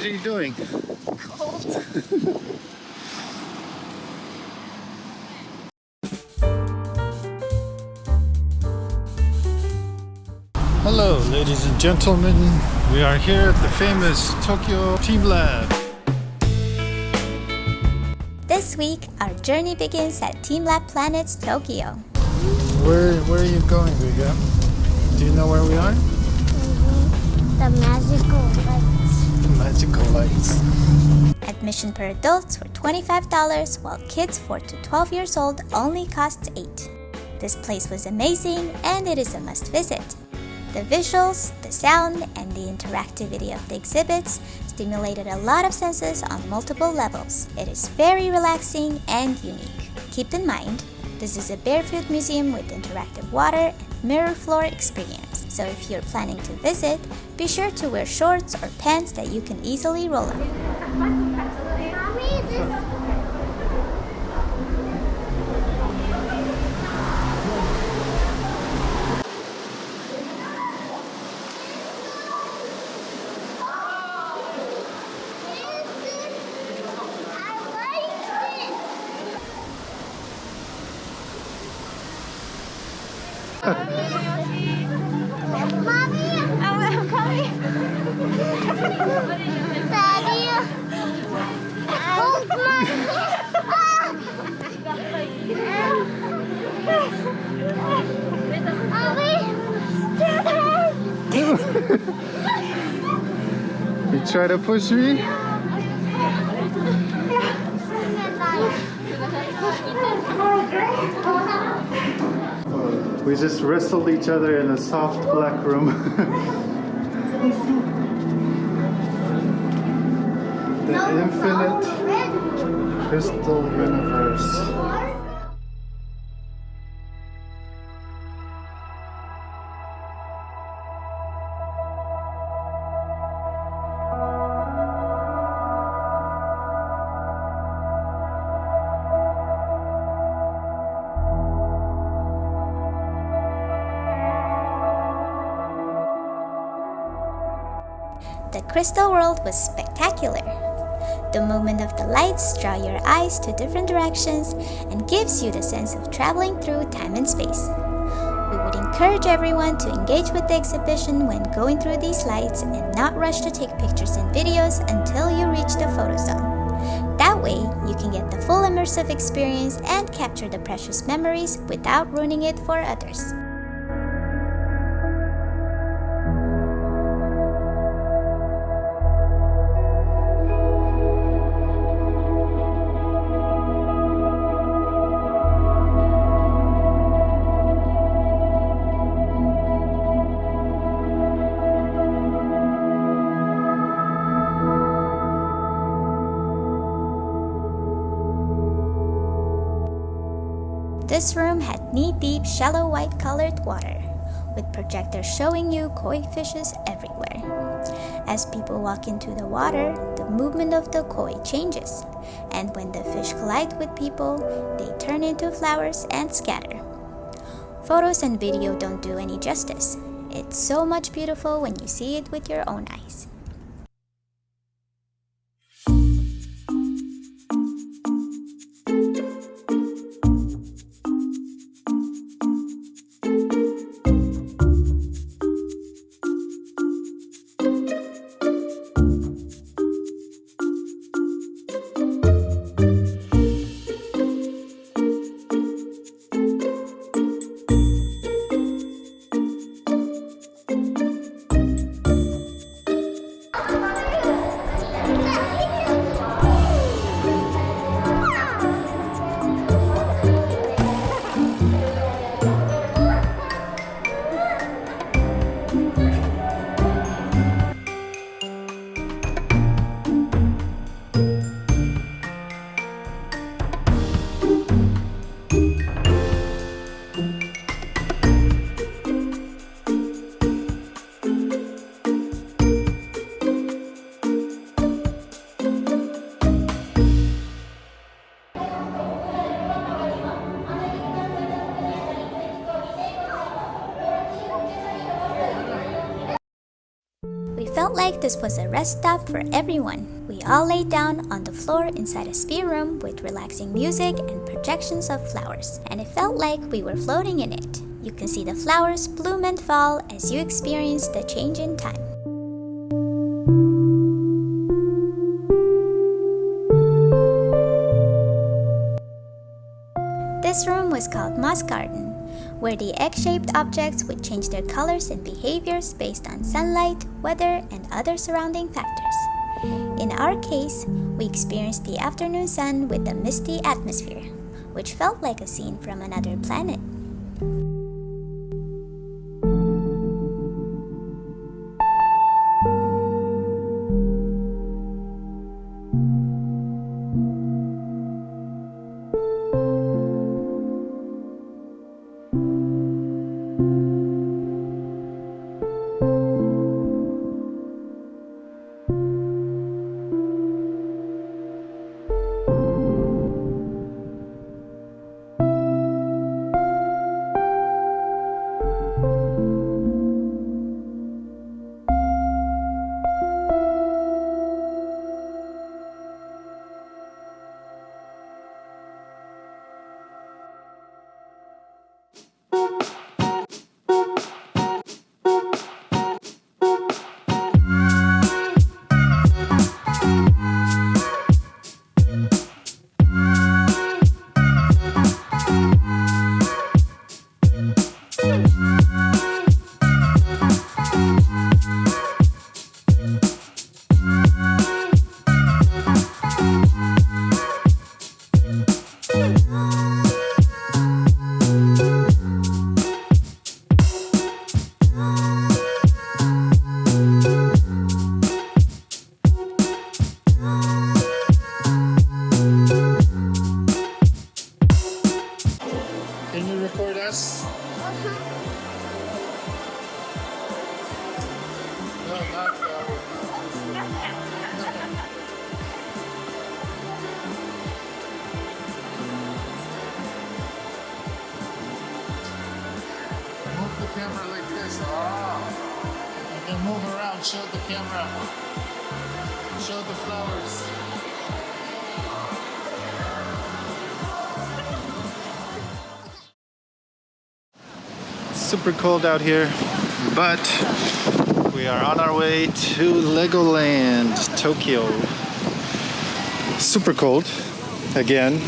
are you doing? Cold. Hello, ladies and gentlemen. We are here at the famous Tokyo TeamLab. This week, our journey begins at TeamLab Planets Tokyo. Where are you going, Vega? Do you know where we are? The magical lights. The magical lights. Admission per adults were $25, while kids 4 to 12 years old only costs $8. This place was amazing and it is a must visit. The visuals, the sound, and the interactivity of the exhibits stimulated a lot of senses on multiple levels. It is very relaxing and unique. Keep in mind, this is a barefoot museum with interactive water and mirror floor experience. So if you're planning to visit, be sure to wear shorts or pants that you can easily roll up. Mommy! I'm coming! Daddy! Hold my Mommy! You try to push me? We just wrestled each other in a soft black room. The infinite crystal universe. The crystal world was spectacular. The movement of the lights draw your eyes to different directions and gives you the sense of traveling through time and space. We would encourage everyone to engage with the exhibition when going through these lights and not rush to take pictures and videos until you reach the photo zone. That way, you can get the full immersive experience and capture the precious memories without ruining it for others. This room had knee-deep, shallow white-colored water, with projectors showing you koi fishes everywhere. As people walk into the water, the movement of the koi changes, and when the fish collide with people, they turn into flowers and scatter. Photos and video don't do any justice. It's so much beautiful when you see it with your own eyes. felt like this was a rest stop for everyone. We all laid down on the floor inside a spare room with relaxing music and projections of flowers, and it felt like we were floating in it. You can see the flowers bloom and fall as you experience the change in time. This room was called Moss Garden, where the egg-shaped objects would change their colors and behaviors based on sunlight, weather, and other surrounding factors. In our case, we experienced the afternoon sun with a misty atmosphere, which felt like a scene from another planet. Camera like this. And then move around, show the camera. Show the flowers. Super cold out here, but we are on our way to Legoland, Tokyo. Super cold again.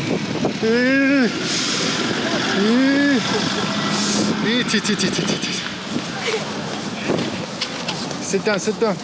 Sit down, sit down.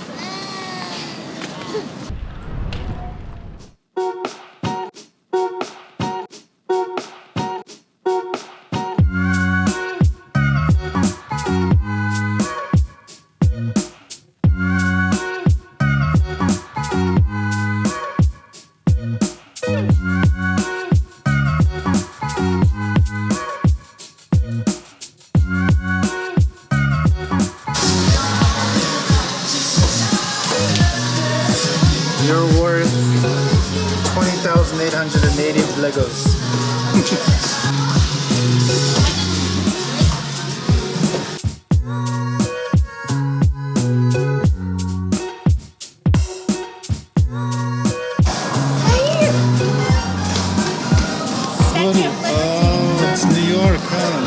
You're worth 20,880 Legos. Oh, it's New York, huh?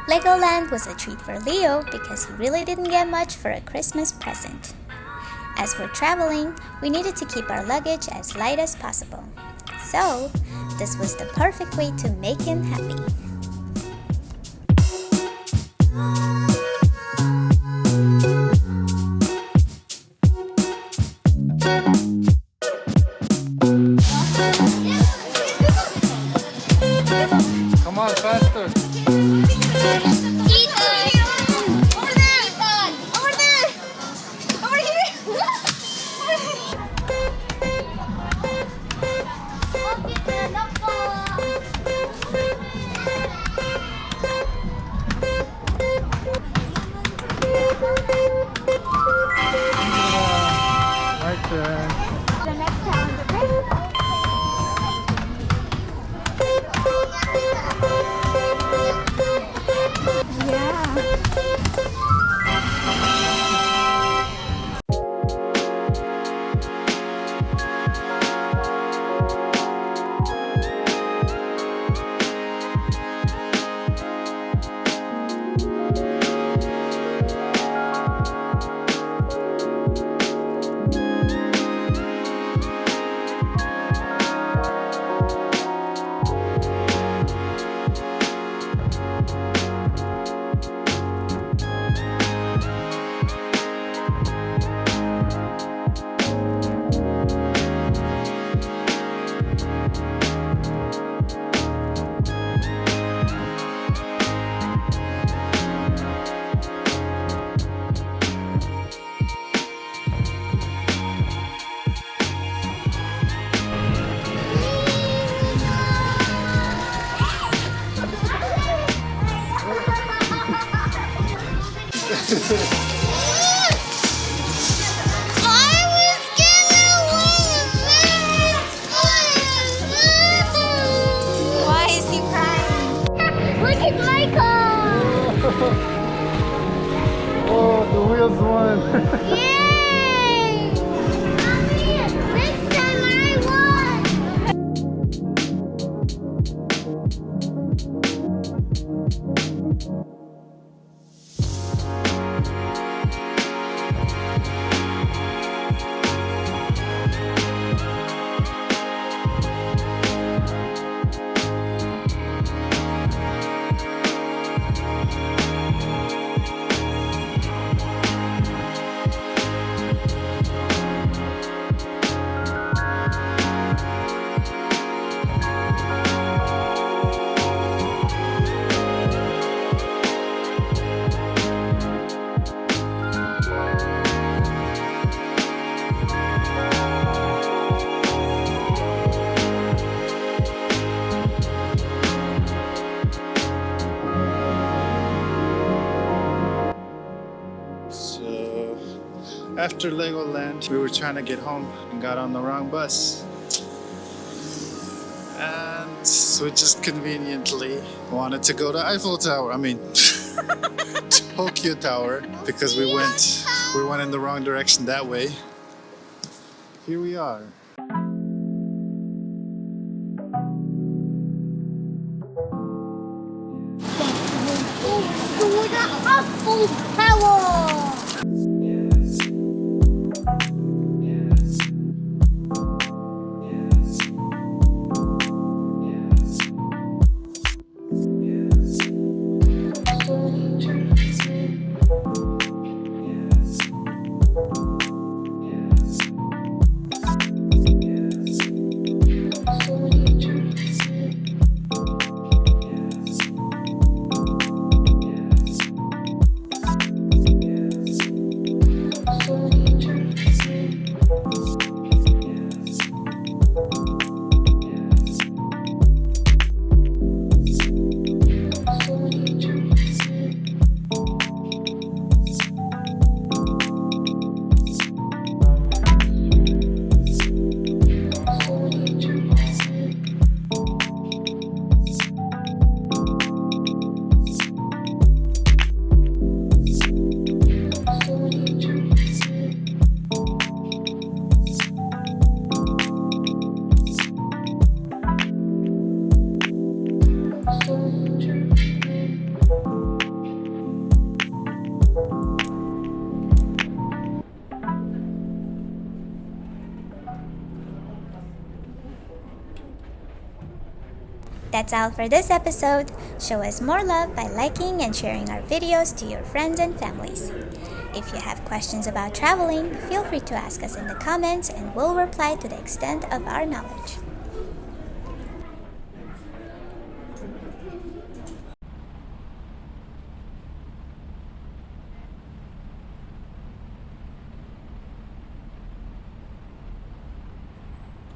Legoland was a treat for Leo because he really didn't get much for a Christmas present. As we're traveling, we needed to keep our luggage as light as possible. So, this was the perfect way to make him happy. Come on, faster. Ethan! Over there! Over there! The next challenge, okay? Yeah. Why is he crying? Look at Michael! Oh, the wheels won. Yay! Mommy, next time I won! So after Legoland, we were trying to get home and got on the wrong bus. And we just conveniently wanted to go to Eiffel Tower. I mean, Tokyo Tower, because we went in the wrong direction that way. Here we are. To the Eiffel Tower! That's all for this episode. Show us more love by liking and sharing our videos to your friends and families. If you have questions about traveling, feel free to ask us in the comments and we'll reply to the extent of our knowledge.